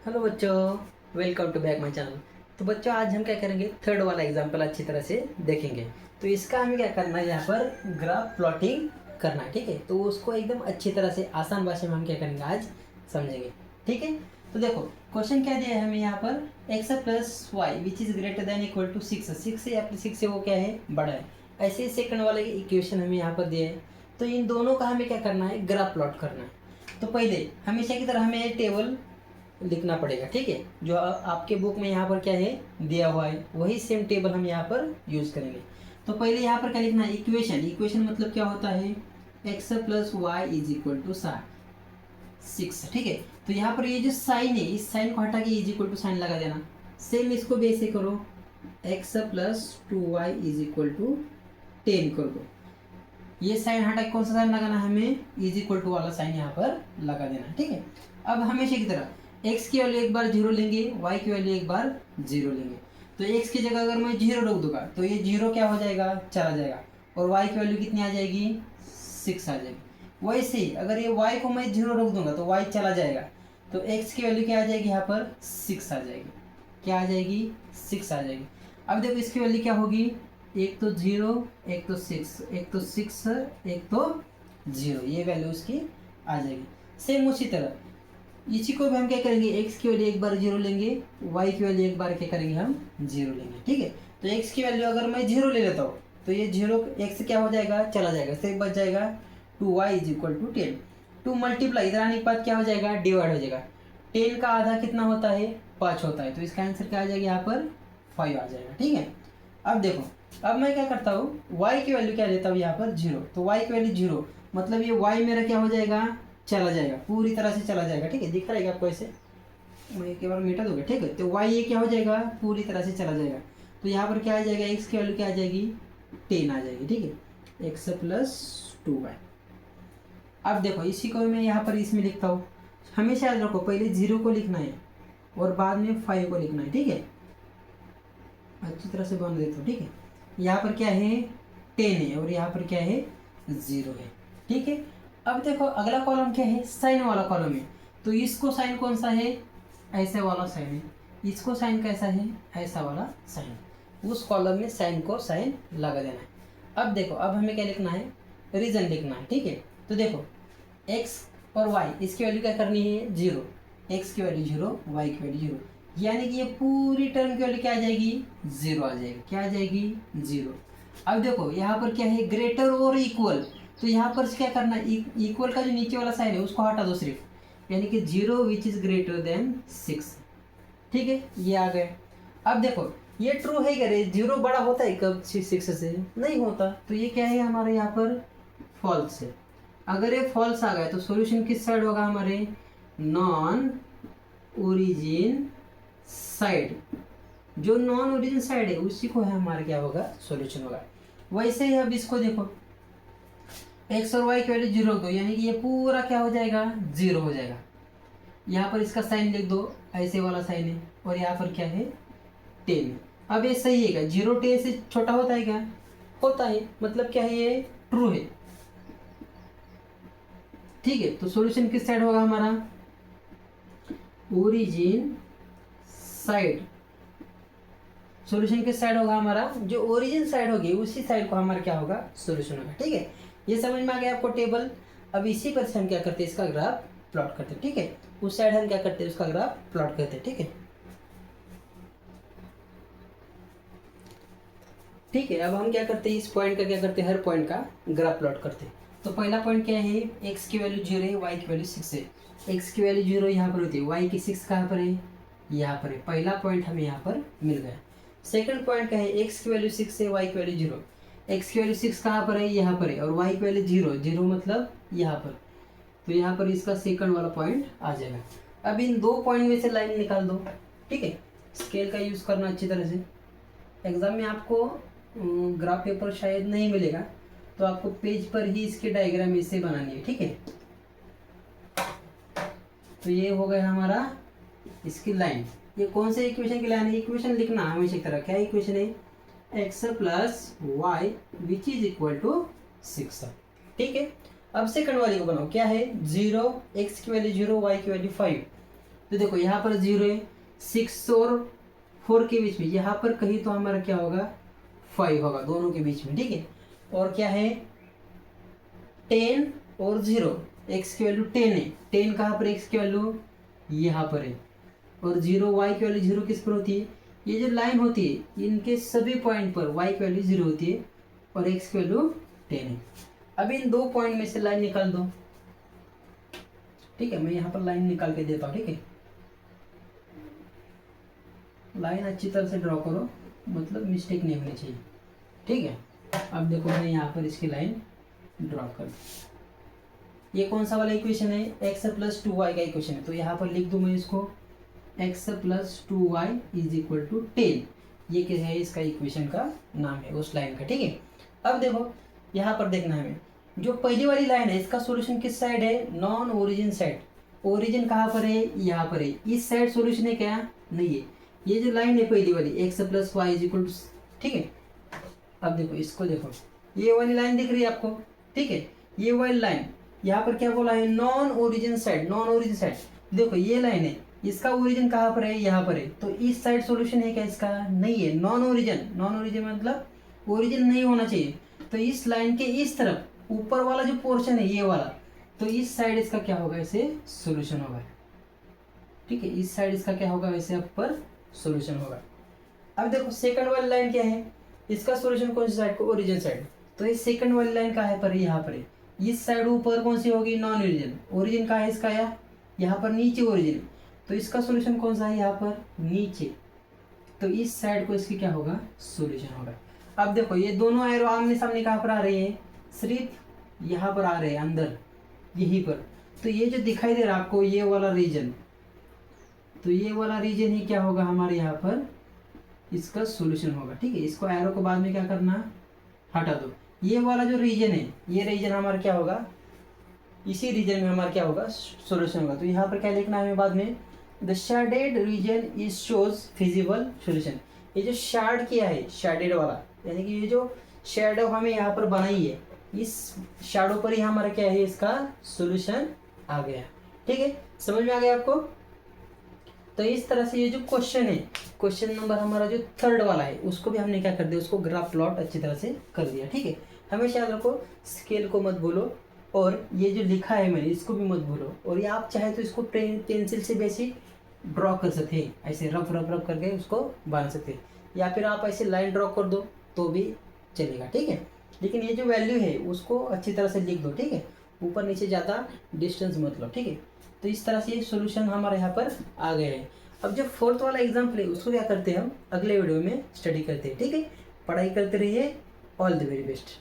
Hello बच्चों, welcome to back my channel. तो बच्चों आज हम क्या करेंगे, थर्ड वाला एग्जाम्पल अच्छी तरह से देखेंगे। तो इसका हमें क्या करना है, यहाँ पर ग्राफ प्लॉटिंग करना है। ठीक है, तो उसको एकदम अच्छी तरह से आसान भाषा में हम क्या करेंगे आज समझेंगे। ठीक है, तो देखो क्वेश्चन क्या दिया है हमें यहाँ पर, x plus y which is greater than equal to six. Six से या फिर सिक्स से वो क्या है, बड़ा है। ऐसे ही सेकंड वाले इक्वेशन हमें यहाँ पर दिए है। तो इन दोनों का हमें क्या करना है, ग्राफ प्लॉट करना है। तो पहले हमेशा की तरह हमें टेबल लिखना पड़ेगा। ठीक है, जो आपके बुक में यहाँ पर क्या है दिया हुआ है, वही सेम टेबल हम यहाँ पर यूज करेंगे। तो पहले यहाँ पर क्या लिखना है, इक्वेशन। इक्वेशन मतलब क्या होता है, x plus y is equal to six. ठीक है, तो यहाँ पर ये जो साइन है, इस साइन को हटा के इज इक्वल टू साइन लगा देना। सेम इसको भी ऐसे करो, x plus two y is equal to 10 कर दो। ये साइन हटा के कौन सा साइन लगाना है, हमें इज इक्वल टू वाला साइन यहाँ पर लगा देना। ठीक है, अब हमेशा की तरह x की वैल्यू एक बार जीरो लेंगे, y की वैल्यू एक बार जीरो लेंगे। तो x की जगह अगर मैं जीरो रख दूंगा तो ये जीरो क्या हो जाएगा, चला जाएगा। और y की वैल्यू कितनी आ जाएगी, 6 आ जाएगी। वैसे ही अगर ये y को मैं जीरो रख दूंगा तो y चला जाएगा। तो x की वैल्यू क्या आ जाएगी, यहाँ पर 6 आ जाएगी। क्या आ जाएगी, 6 आ जाएगी। अब देखो इसकी वैल्यू क्या होगी, एक तो जीरो, एक तो सिक्स, एक तो सिक्स, एक तो जीरो, ये वैल्यू उसकी आ जाएगी। सेम उसी तरह इसी को भी हम क्या करेंगे, x की वैल्यू एक बार जीरो लेंगे, y की वैल्यू एक बार क्या करेंगे, हम जीरो लेंगे। ठीक है, तो x की वैल्यू अगर मैं जीरो ले लेता हूँ तो ये जीरो x क्या हो जाएगा, चला जाएगा, सिर्फ बच जाएगा 2y is equal to 10। Two multiply इधर आने के बाद क्या हो जाएगा, डिवाइड हो जाएगा। 10 का आधा कितना होता है, 5 होता है। तो इसका आंसर क्या आ जाएगा, यहाँ पर 5 आ जाएगा। ठीक है, अब देखो, अब मैं क्या करता हूँ, y की वैल्यू क्या लेता हूँ यहाँ पर जीरो। तो y की वैल्यू जीरो मतलब ये y मेरा क्या हो जाएगा, चला जाएगा, पूरी तरह से चला जाएगा। ठीक है, दिख रहेगा आपको ऐसे, मैं एक बार मिटा दूंगा। ठीक है, तो y ये क्या हो जाएगा, पूरी तरह से चला जाएगा। तो यहाँ पर क्या आ जाएगा, x की वैल्यू क्या आ जाएगी, 10 आ जाएगी। ठीक है, x प्लस 2y। अब देखो इसी को मैं यहाँ पर इसमें लिखता हूँ। हमेशा याद रखो, पहले जीरो को लिखना है और बाद में 5 को लिखना है। ठीक है, अच्छी तरह से बन देता हूँ। ठीक है, यहाँ पर क्या है, 10 है और यहाँ पर क्या है, 0 है। ठीक है, अब देखो अगला कॉलम क्या है, साइन वाला कॉलम है। तो इसको साइन कौन सा है, ऐसे वाला साइन है। इसको साइन कैसा है, ऐसा वाला साइन। उस कॉलम में साइन को साइन लगा देना है। अब देखो, अब हमें क्या लिखना है, रीजन लिखना है। ठीक है, तो देखो x और y इसकी वैल्यू क्या करनी है, जीरो। x की वैल्यू जीरो, y की वैल्यू जीरो, यानी कि ये पूरी टर्म की वैल्यू क्या आ जाएगी, जीरो आ जाएगी। क्या आ जाएगी, जीरो। अब देखो यहाँ पर क्या है, ग्रेटर और इक्वल। तो यहाँ पर क्या करना है, इक्वल का जो नीचे वाला साइन है उसको हटा दो सिर्फ, यानी कि zero which is greater than 6। ठीक है, ये आ गए। अब देखो ये ट्रू है क्या रे, जीरो बड़ा होता है कब, 6 से नहीं होता। तो ये क्या है, हमारे यहाँ पर फॉल्स है। अगर ये फॉल्स आ गया तो सॉल्यूशन किस साइड होगा, हमारे नॉन ओरिजिन साइड। जो नॉन ओरिजिन साइड है उसी को है हमारा क्या होगा, सॉल्यूशन होगा। वैसे ही अब इसको देखो, एक्स और वाई की वैल्यू जीरो दो, यानी कि ये पूरा क्या हो जाएगा, जीरो हो जाएगा। यहाँ पर इसका साइन लिख दो, ऐसे वाला साइन है, और यहाँ पर क्या है, 10। अब ये सही है क्या, जीरो 10 से छोटा होता है क्या, होता है, मतलब क्या है, ये ट्रू है। ठीक है, तो सॉल्यूशन किस साइड होगा हमारा, ओरिजिन साइड। सॉल्यूशन किस साइड होगा हमारा, जो ओरिजिन साइड होगी उसी साइड को हमारा क्या होगा, सॉल्यूशन होगा। ठीक है, ये समझ में आ गया आपको टेबल। अब इसी पर से हम क्या करते हैं, इसका ग्राफ प्लॉट करते हैं। ठीक है, उस साइड हम क्या करते हैं, उसका ग्राफ प्लॉट करते हैं। ठीक है, ठीक है, अब हम क्या करते हैं, इस पॉइंट का क्या करते हैं, हर पॉइंट का ग्राफ प्लॉट करते हैं। तो पहला पॉइंट क्या है, एक्स की वैल्यू जीरो है, वाई की वैल्यू 6 है। एक्स की वैल्यू जीरो यहाँ पर होती है, वाई की 6 कहाँ पर है, यहाँ पर है। पहला पॉइंट हमें यहाँ पर मिल गया। सेकंड पॉइंट क्या है, एक्स की वैल्यू 6 है, वाई की वैल्यू जीरो। एक्स की वैल्यू 6 कहाँ पर है, यहाँ पर है, और वाई की वैल्यू जीरो, जीरो मतलब यहाँ पर। तो यहाँ पर इसका सेकंड वाला पॉइंट आ जाएगा। अब इन दो पॉइंट में से लाइन निकाल दो। ठीक है, स्केल का यूज़ करना अच्छी तरह से। एग्जाम में आपको ग्राफ पेपर शायद नहीं मिलेगा, तो आपको पेज पर ही इसके डायग्राम इससे बनानी है। ठीक है, तो ये हो गया हमारा इसकी लाइन। ये कौन से इक्वेशन की लाइन है, इक्वेशन लिखना हमेशा की तरह। क्या इक्वेशन है, x plus y which is equal to 6। ठीक है, अब सेकंड वाली को बनाओ। क्या है, जीरो, एक्स की वैल्यू जीरो, वाई की वैल्यू 5। तो देखो यहाँ पर 0 है, 6 और 4 के बीच में, यहाँ पर कहीं तो हमारा क्या होगा 5 होगा, दोनों के बीच में, ठीक है। और क्या है 10 और 0, x की वैल्यू 10 है, 10 कहाँ पर x की वैल्यू यहाँ पर है, और 0 y की वैल्यू 0 किस पर होती है, ये जो लाइन होती है इनके सभी पॉइंट पर y की वैल्यू 0 होती है और x की वैल्यू 10 है। अब इन दो पॉइंट में से लाइन निकाल दो, ठीक है। मैं यहाँ पर लाइन निकाल के देता हूँ, ठीक है। लाइन अच्छी तरह से ड्रॉ करो, मतलब मिस्टेक नहीं होनी चाहिए, ठीक है। अब देखो मैं यहाँ पर इसकी लाइन ड्रॉ कर दी। ये कौन सा वाला इक्वेशन है, x प्लस 2y का इक्वेशन है, तो यहाँ पर लिख दूँ मैं इसको x plus 2y is equal to 10। ये क्या है, इसका इक्वेशन का नाम है उस लाइन का, ठीक है। अब देखो यहाँ पर देखना है हमें, जो पहली वाली लाइन है इसका सॉल्यूशन किस साइड है, नॉन ओरिजिन साइड। ओरिजिन कहाँ पर है, यहाँ पर है, इस साइड सॉल्यूशन है क्या, नहीं है। ये जो लाइन है पहली वाली x plus y is equal to, ठीक है। अब देखो इसको देखो, ये वाली लाइन दिख रही है आपको, ठीक है। ये वाली लाइन यहाँ पर क्या बोला है, non origin side, non origin side. देखो ये लाइन है, इसका ओरिजिन कहाँ पर है, यहाँ पर है, तो इस साइड सॉल्यूशन है क्या इसका, नहीं है। नॉन ओरिजिन, नॉन ओरिजिन मतलब ओरिजिन नहीं होना चाहिए। तो इस लाइन के इस तरफ ऊपर वाला जो पोर्शन है ये वाला, तो इस साइड इसका क्या होगा, ऐसे सॉल्यूशन होगा, ठीक है। इस साइड इसका क्या होगा, वैसे ऊपर सॉल्यूशन होगा। अब देखो सेकंड वाली लाइन क्या है, इसका सॉल्यूशन कौन सी साइड को, ओरिजिन साइड। तो ये सेकंड वाली लाइन कहाँ पर है, यहाँ पर है। इस साइड ऊपर कौन सी होगी, नॉन ओरिजिन। ओरिजिन कहाँ है इसका, यहाँ पर नीचे ओरिजिन, तो इसका सॉल्यूशन कौन सा है, यहाँ पर नीचे। तो इस साइड को इसकी क्या होगा, सॉल्यूशन होगा। अब देखो ये दोनों एरो आमने सामने कहाँ पर आ रहे हैं, सिर्फ यहाँ पर आ रहे हैं, अंदर यहीं पर। तो ये जो दिखाई दे रहा है आपको ये वाला रीजन, तो ये वाला रीजन ही क्या होगा हमारे यहाँ पर, इसका सॉल्यूशन होगा, ठीक है। इसको एरो को बाद में क्या करना, हटा दो। ये वाला जो रीजन है, ये रीजन हमारा क्या होगा, इसी रीजन में हमारा क्या होगा, सॉल्यूशन होगा। तो यहाँ पर क्या लिखना है बाद में, the shaded region is shows feasible solution. ये जो शेड किया है, शेडेड वाला, यानी कि ये जो शेडो हमें यहाँ पर बनाई है, इस शेडो पर ही हमारा क्या है, इसका सॉल्यूशन आ गया, ठीक है। समझ में आ गया आपको। तो इस तरह से ये जो क्वेश्चन है, क्वेश्चन नंबर हमारा जो थर्ड वाला है, उसको भी हमने क्या कर दिया, उसको ग्राफ प्लॉट अच्छी तरह से कर दिया, ठीक है। हमेशा याद रखो, स्केल को मत भूलो, और ये जो लिखा है मैंने इसको भी मत भूलो। और ये आप चाहे तो इसको पेंसिल से बेसिक ड्रॉ कर सकते हैं, ऐसे रफ रफ रफ करके उसको बना सकते हैं, या फिर आप ऐसे लाइन ड्रॉ कर दो तो भी चलेगा, ठीक है। लेकिन ये जो वैल्यू है उसको अच्छी तरह से लिख दो, ठीक है। ऊपर नीचे ज़्यादा डिस्टेंस मत लो, ठीक है। तो इस तरह से सॉल्यूशन हमारे यहाँ पर आ गए हैं। अब जो फोर्थ वाला एग्जाम्पल है उसको क्या करते हैं, हम अगले वीडियो में स्टडी करते हैं, ठीक है। पढ़ाई करते रहिए, ऑल द वेरी बेस्ट।